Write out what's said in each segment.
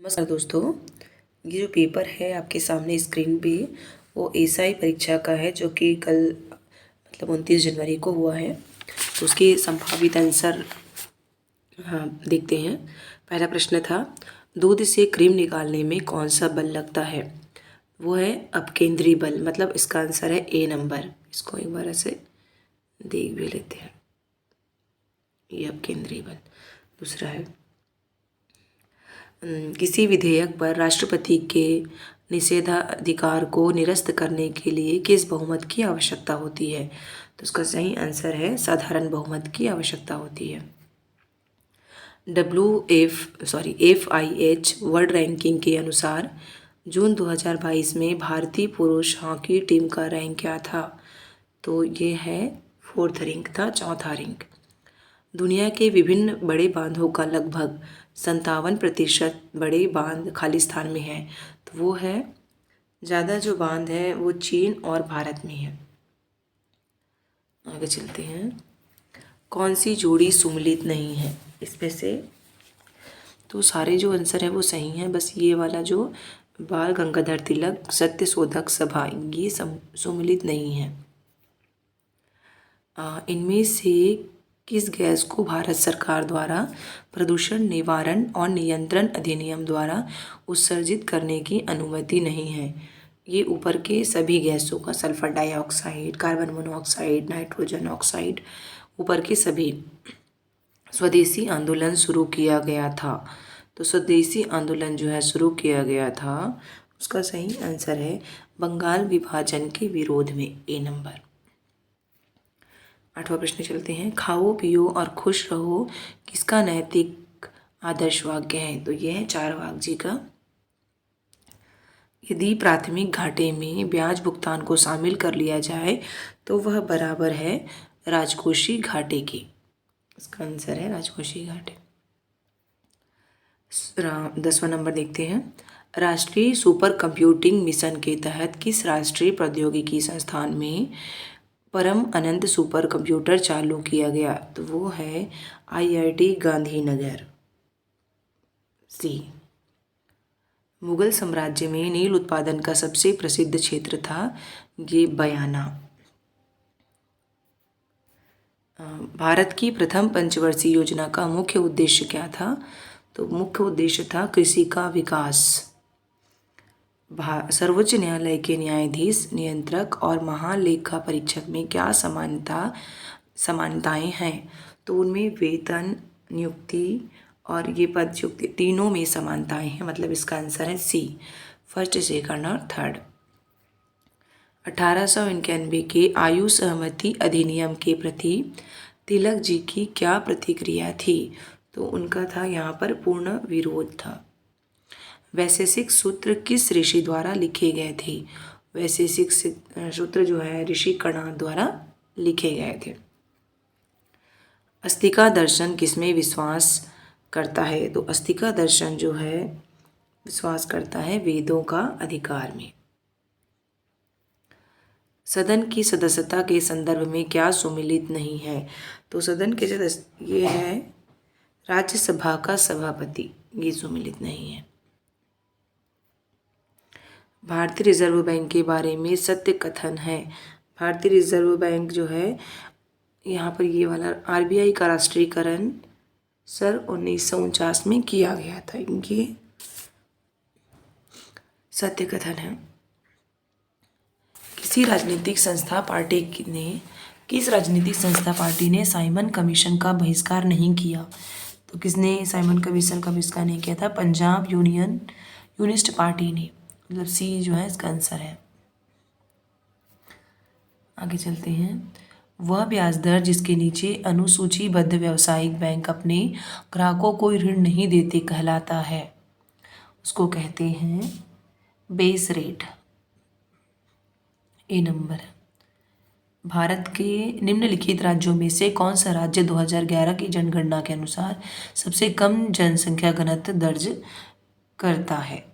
नमस्कार दोस्तों। ये जो पेपर है आपके सामने स्क्रीन पे, वो एसआई परीक्षा का है जो कि कल मतलब 29 जनवरी को हुआ है। तो उसके संभावित आंसर देखते हैं। पहला प्रश्न था, दूध से क्रीम निकालने में कौन सा बल लगता है? वो है अपकेंद्री बल, मतलब इसका आंसर है ए नंबर। इसको एक बार ऐसे देख भी लेते हैं, ये अपकेंद्री बल। दूसरा है, किसी विधेयक पर राष्ट्रपति के निषेधाधिकार को निरस्त करने के लिए किस बहुमत की आवश्यकता होती है? तो इसका सही आंसर है साधारण बहुमत की आवश्यकता होती है। FIH वर्ल्ड रैंकिंग के अनुसार जून 2022 में भारतीय पुरुष हॉकी टीम का रैंक क्या था? तो ये है 4th रैंक था, चौथा रैंक। दुनिया के विभिन्न बड़े बांधों का लगभग 57% बड़े बांध खालिस्तान में हैं। तो वो है, ज़्यादा जो बांध है वो चीन और भारत में है। आगे चलते हैं। कौन सी जोड़ी सुमेलित नहीं है इसमें से? तो सारे जो आंसर है वो सही हैं, बस ये वाला जो बाल गंगाधर तिलक सत्य शोधक सभा, ये सुमेलित नहीं है। इनमें से किस गैस को भारत सरकार द्वारा प्रदूषण निवारण और नियंत्रण अधिनियम द्वारा उत्सर्जित करने की अनुमति नहीं है? ये ऊपर के सभी गैसों का, sulphur dioxide, carbon monoxide, nitrogen oxide, ऊपर के सभी। स्वदेशी आंदोलन शुरू किया गया था, तो स्वदेशी आंदोलन जो है शुरू किया गया था, उसका सही आंसर है बंगाल विभाजन के विरोध में, ए नंबर। 8वां प्रश्न चलते हैं। खाओ पियो और खुश रहो किसका नैतिक आदर्श वाक्य है? तो ये है चारवाक जी का। यदि प्राथमिक घाटे में ब्याज भुगतान को शामिल कर लिया जाए तो वह बराबर है राजकोषीय घाटे के। इसका आंसर है राजकोषीय घाटे। 10वां नंबर देखते हैं। राष्ट्रीय सुपर कंप्यूटिंग मिशन के तहत किस राष्ट्रीय प्रौद्योगिकी संस्थान में परम अनंत सुपर कंप्यूटर चालू किया गया? तो वो है IIT गांधीनगर, सी। मुगल साम्राज्य में नील उत्पादन का सबसे प्रसिद्ध क्षेत्र था, ये बयाना। भारत की प्रथम पंचवर्षीय योजना का मुख्य उद्देश्य क्या था? तो मुख्य उद्देश्य था कृषि का विकास। सर्वोच्च न्यायालय के न्यायाधीश, नियंत्रक और महालेखा परीक्षक में क्या समानताएं हैं? तो उनमें वेतन, नियुक्ति और ये पदच्युति, तीनों में समानताएं हैं, मतलब इसका आंसर है सी, फर्स्ट, सेकंड और थर्ड। 1891 के आयु सहमति अधिनियम के प्रति तिलक जी की क्या प्रतिक्रिया थी? तो उनका था यहाँ पर पूर्ण विरोध था। वैशेषिक सूत्र किस ऋषि द्वारा लिखे गए थे? वैशेषिक सूत्र जो है ऋषि कणाद द्वारा लिखे गए थे। अस्तिका दर्शन किसमें विश्वास करता है? तो अस्तिका दर्शन जो है विश्वास करता है वेदों का अधिकार में। सदन की सदस्यता के संदर्भ में क्या सुमेलित नहीं है? तो सदन के सदस्य, ये है राज्यसभा का सभापति, ये सुमेलित नहीं है। भारतीय रिजर्व बैंक के बारे में सत्य कथन है। भारतीय रिजर्व बैंक जो है, यहाँ पर ये वाला RBI का राष्ट्रीयकरण सन 1949 में किया गया था, ये सत्य कथन है। किस राजनीतिक संस्था पार्टी ने साइमन कमीशन का बहिष्कार नहीं किया? तो किसने साइमन कमीशन का बहिष्कार नहीं किया था? पंजाब यूनिस्ट पार्टी ने, मतलब सी जो है इसका आंसर है। आगे चलते हैं। वह ब्याज दर जिसके नीचे अनुसूचीबद्ध व्यावसायिक बैंक अपने ग्राहकों को ऋण नहीं देते कहलाता है, उसको कहते हैं बेस रेट, ए नंबर। भारत के निम्नलिखित राज्यों में से कौन सा राज्य 2011 की जनगणना के अनुसार सबसे कम जनसंख्या घनत्व दर्ज करता है?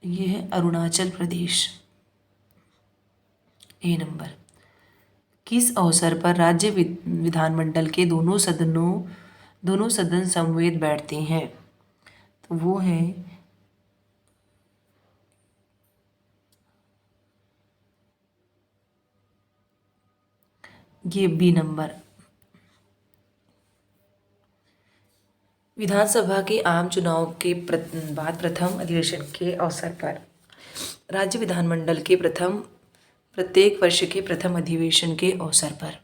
ये है अरुणाचल प्रदेश, ए नंबर। किस अवसर पर राज्य विधानमंडल के दोनों सदन समवेत बैठते हैं? तो वो है ये बी नंबर। विधानसभा के आम चुनाव के बाद प्रथम अधिवेशन के अवसर पर राज्य विधानमंडल के प्रत्येक वर्ष के प्रथम अधिवेशन के अवसर पर।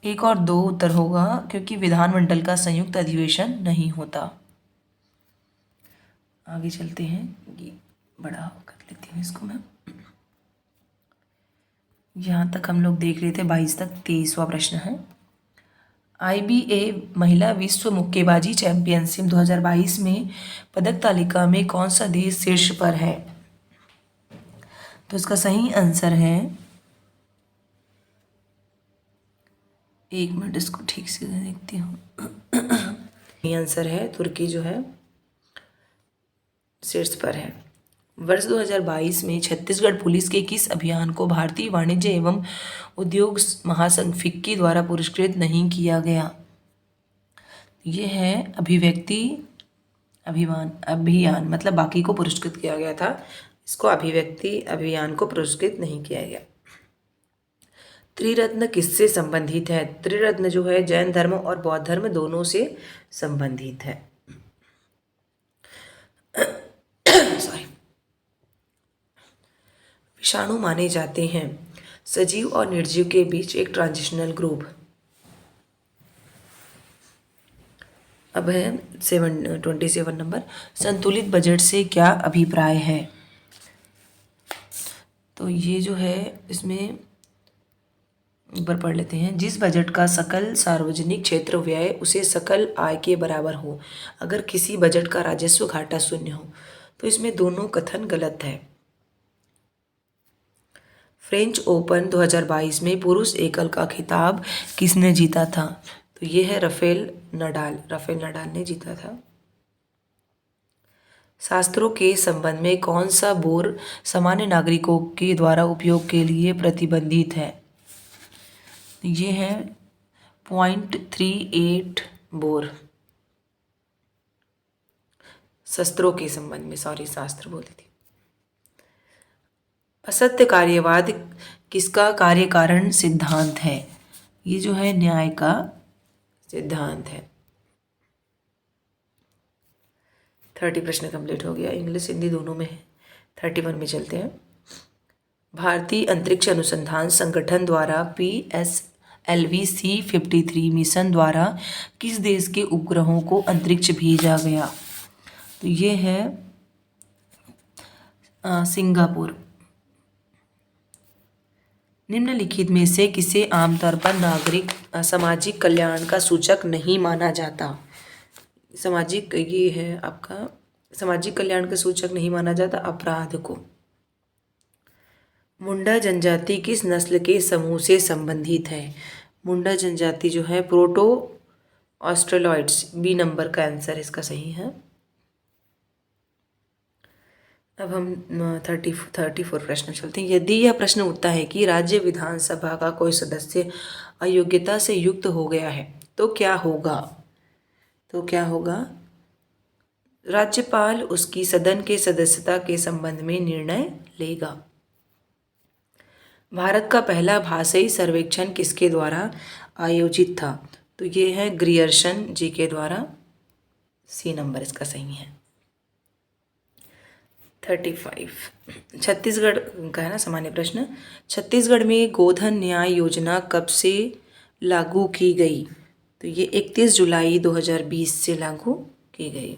एक और दो उत्तर होगा क्योंकि विधानमंडल का संयुक्त अधिवेशन नहीं होता। आगे चलते हैं, ये बड़ा कर लेती हूँ इसको मैं। यहाँ तक हम लोग देख रहे थे 22 तक। 23वां प्रश्न है, IBA महिला विश्व मुक्केबाजी चैंपियनशिप 2022 में पदक तालिका में कौन सा देश शीर्ष पर है? तो इसका सही आंसर है, एक मिनट इसको ठीक से देखती हूँ। सही आंसर है तुर्की जो है शीर्ष पर है। वर्ष 2022 में छत्तीसगढ़ पुलिस के किस अभियान को भारतीय वाणिज्य एवं उद्योग महासंघ फिक्की द्वारा पुरस्कृत नहीं किया गया? ये है अभियान, मतलब बाकी को पुरस्कृत किया गया था, इसको अभिव्यक्ति अभियान को पुरस्कृत नहीं किया गया। त्रिरत्न किससे संबंधित है? त्रिरत्न जो है जैन धर्म और बौद्ध धर्म दोनों से संबंधित है। सॉरी। विषाणु माने जाते हैं सजीव और निर्जीव के बीच एक ट्रांजिशनल ग्रुप। अब है 27 नंबर, संतुलित बजट से क्या अभिप्राय है? तो ये जो है इसमें ऊपर पढ़ लेते हैं, जिस बजट का सकल सार्वजनिक क्षेत्र व्यय उसे सकल आय के बराबर हो। अगर किसी बजट का राजस्व घाटा शून्य हो तो इसमें दोनों कथन गलत है। फ्रेंच ओपन 2022 में पुरुष एकल का खिताब किसने जीता था? तो ये है राफेल नडाल ने जीता था। शास्त्रों के संबंध में कौन सा बोर सामान्य नागरिकों के द्वारा उपयोग के लिए प्रतिबंधित है? ये है 0.38 बोर। शास्त्रों के संबंध में, शास्त्र बोलती थी। असत्य कार्यवाद किसका कार्यकारण सिद्धांत है? ये जो है न्याय का सिद्धांत है। 30 प्रश्न कंप्लीट हो गया, इंग्लिश हिंदी दोनों में है। 31 में चलते हैं। भारतीय अंतरिक्ष अनुसंधान संगठन द्वारा PSLV C-53 मिशन द्वारा किस देश के उपग्रहों को अंतरिक्ष भेजा गया? तो ये है सिंगापुर। निम्नलिखित में से किसे आमतौर पर सामाजिक कल्याण का सूचक नहीं माना जाता? ये है आपका सामाजिक कल्याण का सूचक नहीं माना जाता अपराध को। मुंडा जनजाति किस नस्ल के समूह से संबंधित है? मुंडा जनजाति जो है प्रोटो ऑस्ट्रेलॉइड्स, बी नंबर का आंसर इसका सही है। अब हम 34 प्रश्न चलते हैं। यदि यह प्रश्न उठता है कि राज्य विधानसभा का कोई सदस्य अयोग्यता से युक्त हो गया है तो क्या होगा? राज्यपाल उसकी सदन के सदस्यता के संबंध में निर्णय लेगा। भारत का पहला भाषाई सर्वेक्षण किसके द्वारा आयोजित था? तो ये है ग्रियर्सन जी के द्वारा, सी नंबर इसका सही है। 35 छत्तीसगढ़ का है ना सामान्य प्रश्न। छत्तीसगढ़ में गोधन न्याय योजना कब से लागू की गई? तो ये 31 जुलाई 2020 से लागू की गई।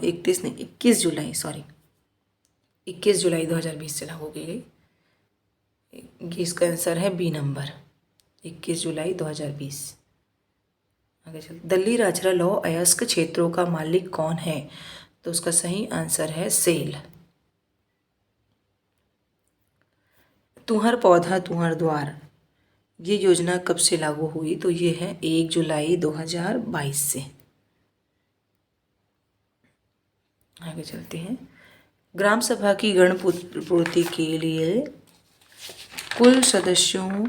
21 जुलाई 2020 से लागू की गई। इसका आंसर है बी नंबर, 21 जुलाई 2020। आगे चलते। दल्ली राजरा लौ अयस्क क्षेत्रों का मालिक कौन है? तो उसका सही आंसर है सेल। तुहर पौधा तुहर द्वार, ये योजना कब से लागू हुई? तो ये है 1 जुलाई 2022 से। आगे चलते हैं। ग्राम सभा की गण पूर्ति के लिए कुल सदस्यों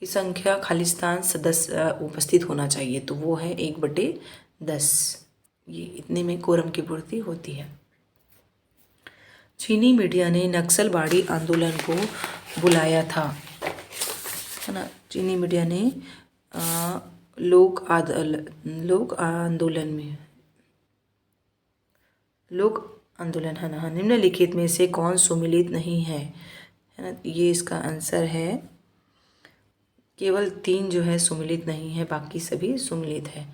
की संख्या खालिस्तान सदस्य उपस्थित होना चाहिए, तो वो है 1/10। ये इतने में कोरम की पूर्ति होती है। चीनी मीडिया ने नक्सलवादी आंदोलन को बुलाया था, है ना। चीनी मीडिया ने लोक आंदोलन, है ना। निम्नलिखित में से कौन सुमिलित नहीं है ना। ये इसका आंसर है। केवल 3 जो है सुमिलित नहीं है, बाकी सभी सुमिलित है।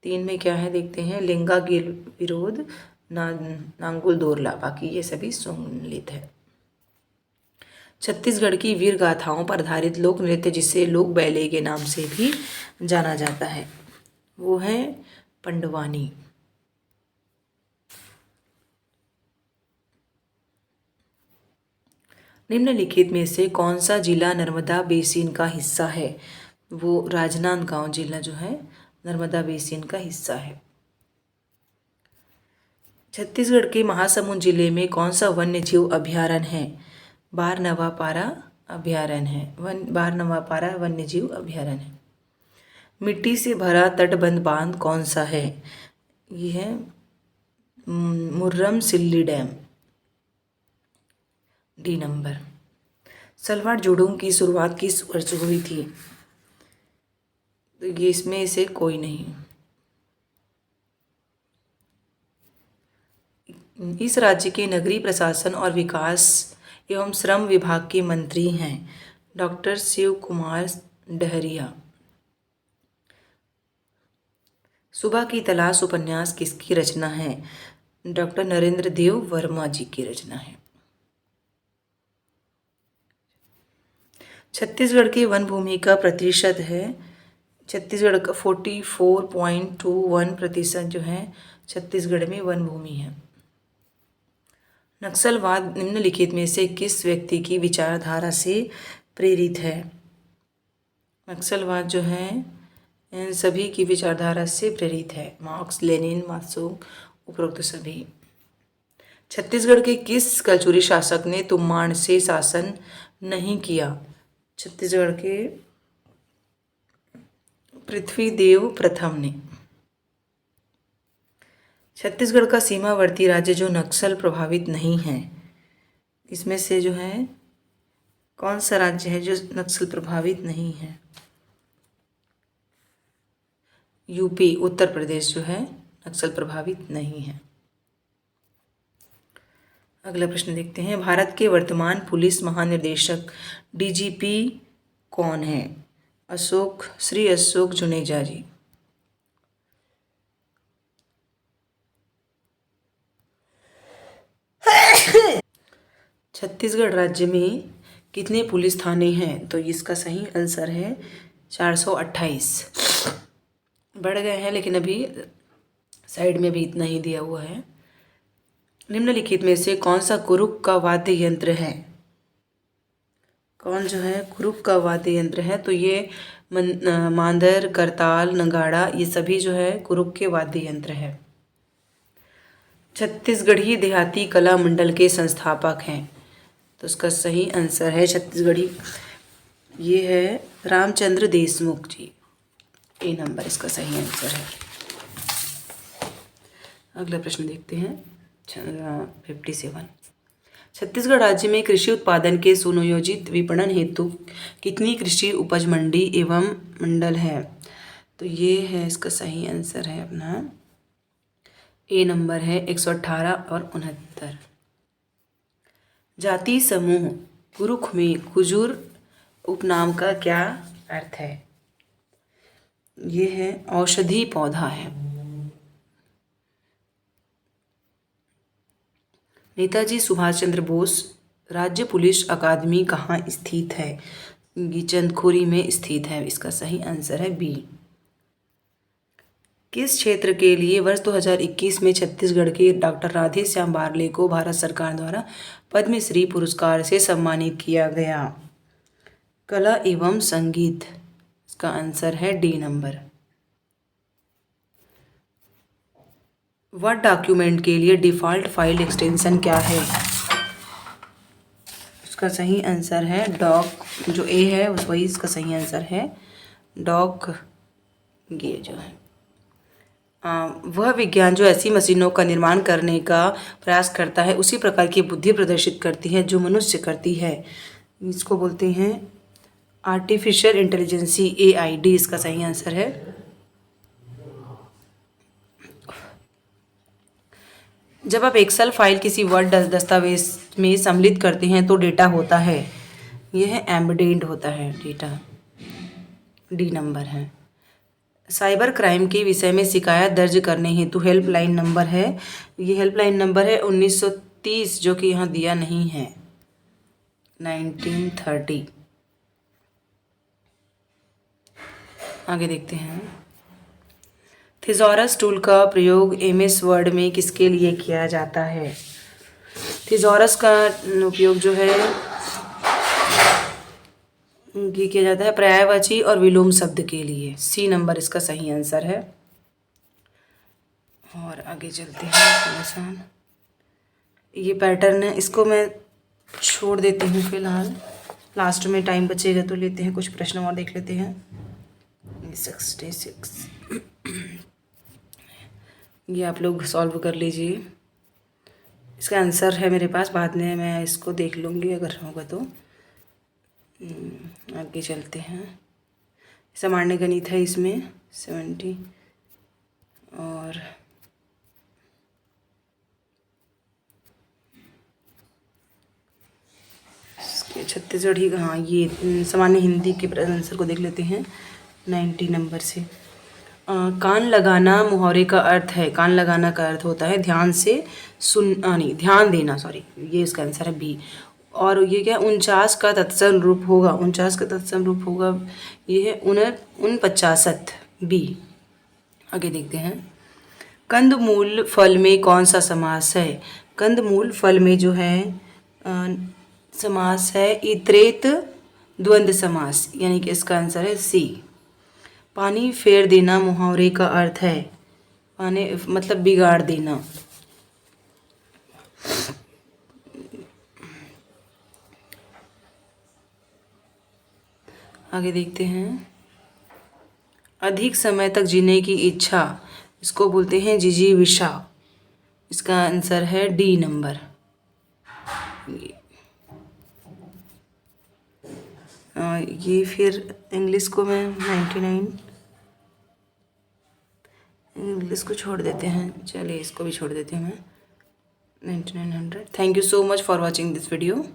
3 में क्या है देखते हैं। लिंगा गिल विरोध, नांगुल दोरला, बाकी ये सभी सुमिलित है। छत्तीसगढ़ की वीर गाथाओं पर आधारित लोक नृत्य, जिसे लोक बैले के नाम से भी जाना जाता है, वो है पंडवानी। निम्नलिखित में से कौन सा जिला नर्मदा बेसिन का हिस्सा है। वो राजनांदगांव जिला जो है नर्मदा बेसिन का हिस्सा है। छत्तीसगढ़ के महासमुंद जिले में कौन सा वन्य जीव अभयारण्य है। बारनवापारा अभयारण्य है। बारनवापारा वन्य जीव अभयारण्य है। मिट्टी से भरा तटबंध बांध कौन सा है। ये है मुर्रम सिल्ली डैम, डी नंबर। सलवार जुडोंग की शुरुआत किस वर्ष हुई थी। तो ये इसमें से कोई नहीं। इस राज्य के नगरीय प्रशासन और विकास एवं श्रम विभाग के मंत्री हैं डॉक्टर शिव कुमार डहरिया। सुबह की तलाश उपन्यास किसकी रचना है। डॉक्टर नरेंद्र देव वर्मा जी की रचना है। छत्तीसगढ़ के वन भूमि का प्रतिशत है। छत्तीसगढ़ का 44.21% जो है छत्तीसगढ़ में वन भूमि है। नक्सलवाद निम्नलिखित में से किस व्यक्ति की विचारधारा से प्रेरित है। नक्सलवाद जो है इन सभी की विचारधारा से प्रेरित है। मार्क्स, लेनिन, मात्सुंग, उपरोक्त सभी। छत्तीसगढ़ के किस कलचुरी शासक ने तुम्बाड़ से शासन नहीं किया। छत्तीसगढ़ के पृथ्वीदेव प्रथम ने। छत्तीसगढ़ का सीमावर्ती राज्य जो नक्सल प्रभावित नहीं है, इसमें से जो है कौन सा राज्य है जो नक्सल प्रभावित नहीं है। यूपी, उत्तर प्रदेश जो है नक्सल प्रभावित नहीं है। अगला प्रश्न देखते हैं। भारत के वर्तमान पुलिस महानिदेशक डीजीपी कौन है। श्री अशोक जुनेजा जी। छत्तीसगढ़ राज्य में कितने पुलिस थाने हैं। तो इसका सही आंसर है 428। बढ़ गए हैं लेकिन अभी साइड में भी इतना ही दिया हुआ है। निम्नलिखित में से कौन सा कुरुक का वाद्य यंत्र है। कौन जो है कुरुक का वाद्य यंत्र है। तो ये मांदर, करताल, नगाड़ा, ये सभी जो है कुरुक के वाद्य यंत्र है। छत्तीसगढ़ी देहाती कला मंडल के संस्थापक हैं। तो उसका सही आंसर है छत्तीसगढ़ी, ये है रामचंद्र देशमुख जी। ए नंबर इसका सही आंसर है। अगला प्रश्न देखते हैं 57। छत्तीसगढ़ राज्य में कृषि उत्पादन के सुनियोजित विपणन हेतु कितनी कृषि उपज मंडी एवं मंडल है। तो ये है इसका सही आंसर है अपना ए नंबर है 118 और 69। जाति समूह कुरुख में कुजूर उपनाम का क्या अर्थ है। ये है औषधि पौधा है। नेताजी सुभाष चंद्र बोस राज्य पुलिस अकादमी कहाँ स्थित है। ये चंदखुरी में स्थित है। इसका सही आंसर है बी। किस क्षेत्र के लिए वर्ष 2021 में छत्तीसगढ़ के डॉक्टर राधे श्याम बारले को भारत सरकार द्वारा पद्मश्री पुरस्कार से सम्मानित किया गया। कला एवं संगीत, इसका आंसर है डी नंबर। वर्ड डॉक्यूमेंट के लिए डिफ़ॉल्ट फाइल एक्सटेंशन क्या है। इसका सही आंसर है डॉग, जो ए है उस वही इसका सही आंसर है डॉग। ये जो है वह विज्ञान जो ऐसी मशीनों का निर्माण करने का प्रयास करता है उसी प्रकार की बुद्धि प्रदर्शित करती है जो मनुष्य करती है। इसको बोलते हैं आर्टिफिशियल इंटेलिजेंसी, AID इसका सही आंसर है। जब आप एक्सेल फाइल किसी वर्ड दस्तावेज में सम्मिलित करते हैं तो डेटा होता है, यह एम्बेडेड होता है डेटा, D नंबर है। साइबर क्राइम के विषय में शिकायत दर्ज करने हेतु हेल्पलाइन नंबर है, ये हेल्पलाइन नंबर है 1930, जो कि यहाँ दिया नहीं है, 1930। आगे देखते हैं। थिज़ॉरस टूल का प्रयोग MS वर्ड में किसके लिए किया जाता है? थिज़ॉरस का उपयोग जो है ये किया जाता है पर्यायवाची और विलोम शब्द के लिए, C नंबर इसका सही आंसर है। और आगे चलते हैं थोड़ा सा, ये पैटर्न है, इसको मैं छोड़ देती हूँ फिलहाल, लास्ट में टाइम बचेगा तो लेते हैं, कुछ प्रश्न और देख लेते हैं। 66 ये आप लोग सॉल्व कर लीजिए, इसका आंसर है मेरे पास, बाद में मैं इसको देख लूँगी अगर होगा तो। आगे चलते हैं। सामान्य गणित है इसमें 70 और इसके छत्तीसगढ़ी, हाँ ये सामान्य हिंदी के आंसर को देख लेते हैं 90 नंबर से। कान लगाना मुहावरे का अर्थ है, कान लगाना का अर्थ होता है ध्यान से नहीं ध्यान देना, सॉरी ये इसका आंसर है B। और ये क्या 49 का तत्सम रूप होगा, 49 का तत्सम रूप होगा, ये है 49 B। आगे देखते हैं। कंदमूल फल में कौन सा समास है? कंदमूल फल में जो है समास है इतरेत द्वंद्व समास, यानी कि इसका आंसर है C। पानी फेर देना मुहावरे का अर्थ है, पानी मतलब बिगाड़ देना। आगे देखते हैं। अधिक समय तक जीने की इच्छा, इसको बोलते हैं जिजीविषा, इसका आंसर है D नंबर। ये फिर इंग्लिश को मैं 99, इंग्लिश को छोड़ देते हैं, चलिए इसको भी छोड़ देते हैं मैं 9900। Thank you so much for watching this video.